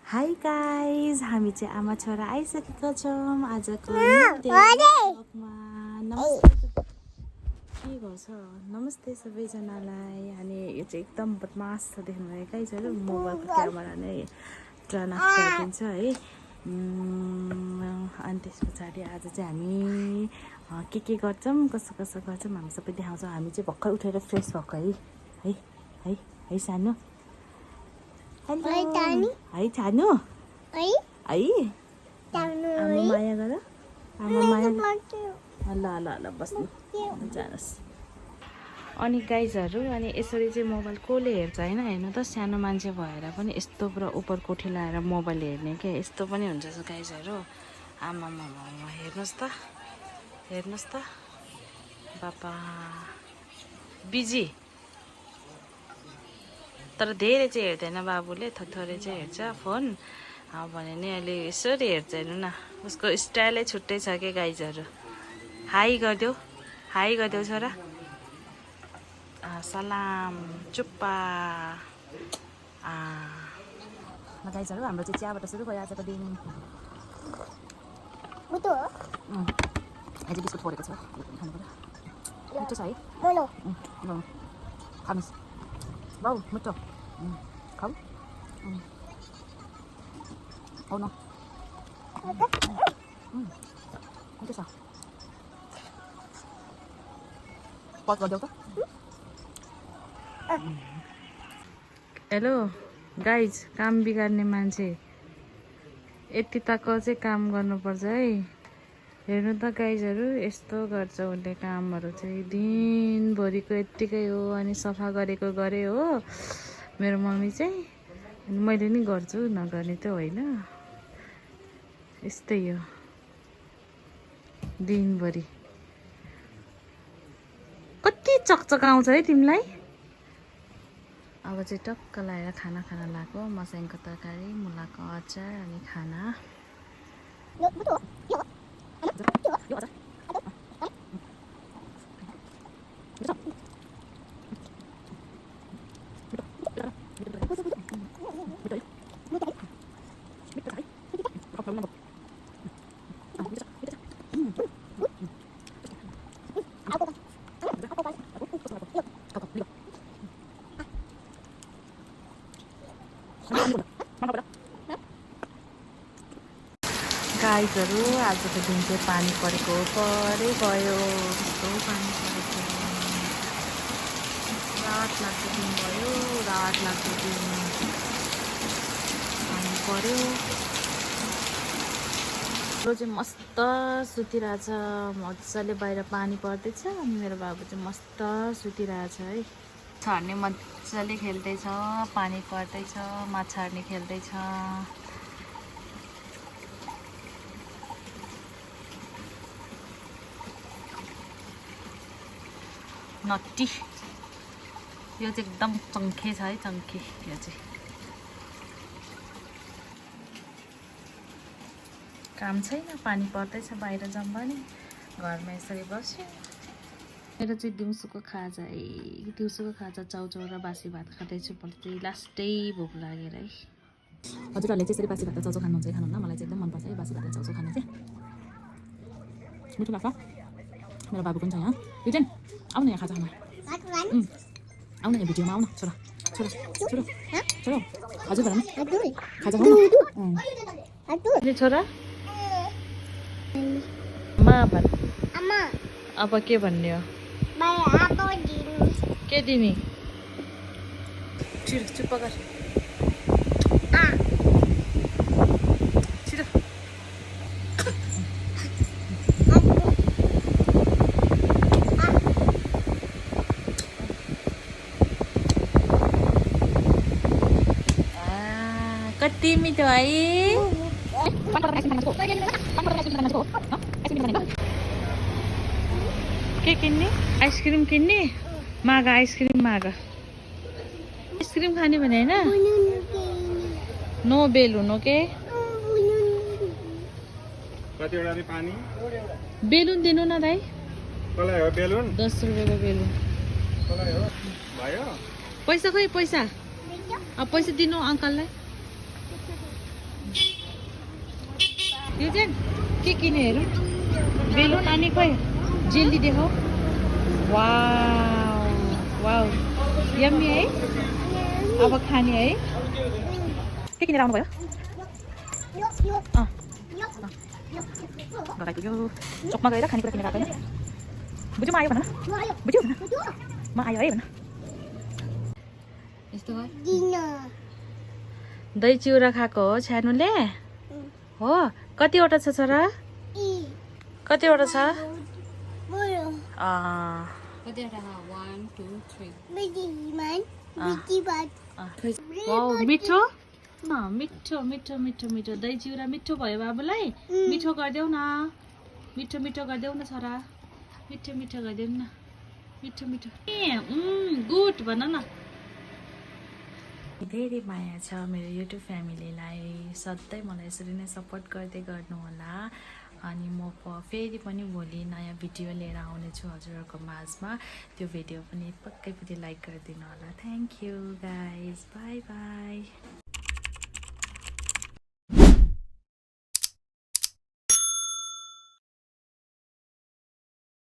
Hi guys, हामी चाहिँ आमा छोरा आइसकेका छौँ आजको भ्लगमा। नमस्ते के गर्छ, नमस्ते सबैजनालाई। अनि यो चाहिँ एकदम बदमास छ देख्नुभयो गाइजहरू, मोबाइलको क्यामेरा नै टर्न अफ गरिदिन्छ है। अनि त्यस पछाडि आज चाहिँ हामी के गर्छौँ, कसो कसो गर्छौँ हामी सबै देखाउँछौँ। हामी चाहिँ भर्खर उठेर फ्रेस भएको है है है सानो हेलो है छानु है आमा माया गर, आमा माया ल ल ल बस्नु जानुहोस्। अनि गाइजहरू, अनि यसरी चाहिँ मोबाइल कसले हेर्छ होइन, हेर्नु त सानो मान्छे भएर पनि यस्तो पुरा उपर कोठी लगाएर मोबाइल हेर्ने क्या, यस्तो पनि हुन्छ गाइजहरू। आमामा हेर्नुहोस् त बाबा बिजी, तर धेरै चाहिँ हेर्दैन बाबुले, थोरै चाहिँ हेर्छ फोन भने नि। अहिले यसरी हेर्छ, हेर्नु न, उसको स्टाइलै छुट्टै छ क्या गाइजहरू। हाई गरिदेऊ छोरा, सलाम चुप्पा। गाइजहरू, हाम्रो चाहिँ चियाबाट सुरु भयो आजको दिन। आज बिस्कुट फोरेको छ, खानु पर्यो, मिठो छ है, खानुहोस् बाउ, मिठो खाऊ आउ न, मिठो छ, पज गरिदेऊ त। हेलो गाइज, काम बिगार्ने मान्छे यति तक चाहिँ काम गर्नुपर्छ है। हेर्नु त गाइजहरू, यस्तो गर्छ उसले कामहरू चाहिँ, दिनभरिको यत्तिकै हो। अनि सफा गरेको गरे हो मेरो मम्मी चाहिँ, अनि मैले नि गर्छु, नगर्ने त होइन, यस्तै हो दिनभरि। कति चकचक आउँछ है तिमीलाई। अब चाहिँ टक्क लगाएर खाना लाग्यो, मस्याङको तरकारी, मुलाको अचार अनि खाना। गाइजहरू, आजको दिन चाहिँ पानी परेको गयो, कस्तो पानी परेको, रात लाग्दो दिन भयो, रात लाग्दो दिन पानी पर्यो। मेरो चाहिँ मस्त सुतिरहेछ, मजाले बाहिर पानी पर्दैछ, अनि मेरो बाबु चाहिँ मस्त सुतिरहेछ है। माछाहरूले मजाले खेल्दैछ, पानी पर्दैछ, माछाहरूले खेल्दैछ। नट्टी, यो चाहिँ एकदम चङ्खे छ है, चङ्खे यो चाहिँ। काम छैन, पानी पर्दैछ बाहिर जम्मा नि, घरमा यसरी बस्यो। मेरो चाहिँ दिउँसोको खाजा है, दिउँसोको खाजा चाउचाउ र बासी भात खाँदैछु। मलाई चाहिँ लास्टै भोक लागेर है। हजुरहरूले चाहिँ यसरी बासी भात र चाउचाउ खानुहुन्छ कि खानुहुन्न, मलाई चाहिँ एकदम मनपर्छ है बासी भात र चाउचाउ खानु चाहिँ, मिठो लाग्छ। मेरो बाबु पनि छ यहाँ, युजेन आउन यहाँ खाजा खानु, आउन यहाँ भिडियोमा, आउन छोरा छोरा छोरा छोरा, हजुर भन खाजा खानु छोरा। मा भन्, अब के भन्ने हो, के दिने, छिटो चुप्प गर, छिटो। कति मिठो है। के किन्ने, आइसक्रिम किन्ने, माग आइसक्रिम, माग आइसक्रिम खाने भने होइन, नो बेलुन ओके। कतिवटा रे पानी, बेलुन दिनु न दाइ, कसलाई हो बेलुन, 10 रुपियाँको बेलुन, कसलाई हो भयो। पैसा खोइ, पैसा अब पैसा दिनु अङ्कललाई। यो चाहिँ के किने हेरौँ बेलुन अनि खोइ जेली देखाऊ वाउ वाउ यम्मी है अब खाने है के किनेर आउनुभयो पुग्यो चोकमा गएर खानेकुरा किनेर आएको होइन बुझ्यौ म आयो भन बुझ्यौ म आयो है भन यस्तो दही चिउरा खाएको हो छ्यानुले हो कतिवटा छ छोरा कतिवटा छ मिठो मिठो मिठो मिठो मिठो दही चिउरा मिठो भयो बाबुलाई मिठो गरिदेऊ न मिठो मिठो गरिदेऊ न छोरा मिठो मिठो गरिदेऊ न मिठो मिठो गुड भन न धेरै माया छ मेरो युट्युब फ्यामिलीलाई सधैँ मलाई यसरी नै सपोर्ट गर्दै गर्नुहोला अनि म फेरि पनि भोलि नयाँ भिडियो लिएर आउनेछु हजुरहरूको माझमा त्यो भिडियो पनि पक्कै पनि लाइक गरिदिनु होला thank you guys by by